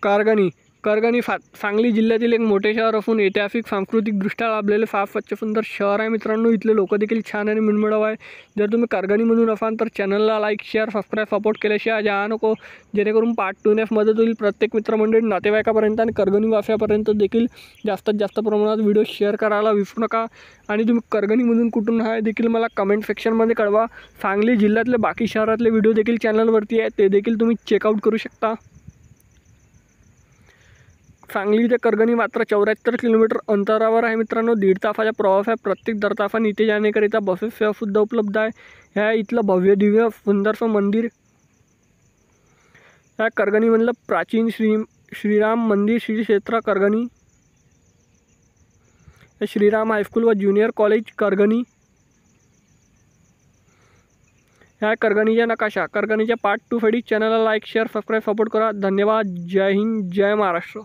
करगणी सांगली जिल्ह्यातील एक मोठे शहर असून ऐतिहासिक सांस्कृतिकदृष्ट्या लाभलेले फार स्वच्छ सुंदर शहर आहे मित्रांनो। इथले लोक देखील छान आणि मनमिळाऊ आहे। जर तुम्ही करगणीमधून असाल तर चॅनलला लाईक शेअर सबस्क्राईब सपोर्ट केल्याशिवाय जा नको, जेणेकरून पार्ट 2 नेस मदत होईल प्रत्येक मित्रमंडळी नातेवाईकापर्यंत आणि करगणी वासियापर्यंत देखील जास्तीत जास्त प्रमाणात व्हिडिओ शेअर करायला विसरू नका। आणि तुम्ही करगणीमधून कुठून आहे देखील मला कमेंट सेक्शनमध्ये कळवा। सांगली जिल्ह्यातले बाकी शहरातले व्हिडिओ देखील चॅनलवरती आहे, ते देखील तुम्ही चेकआउट करू शकता। सांगली ते करगणी मात्र 74 किलोमीटर अंतरावर आहे मित्रांनो। 1.5 तासाचा प्रवास आहे। प्रत्येक दर तासाने इथे जाण्याकरिता बसेस सेवासुद्धा उपलब्ध आहे। ह्या इथलं भव्य दिव्य सुंदरसं मंदिर, ह्या करगणीमधलं प्राचीन श्रीराम मंदिर, श्री क्षेत्र करगणी, श्रीराम हायस्कूल व ज्युनियर कॉलेज करगणी, ह्या करगणीचा नकाशा। करगणीच्या पार्ट 2 साठी चॅनलला लाईक शेअर सबस्क्राईब सपोर्ट करा। धन्यवाद। जय हिंद, जय महाराष्ट्र।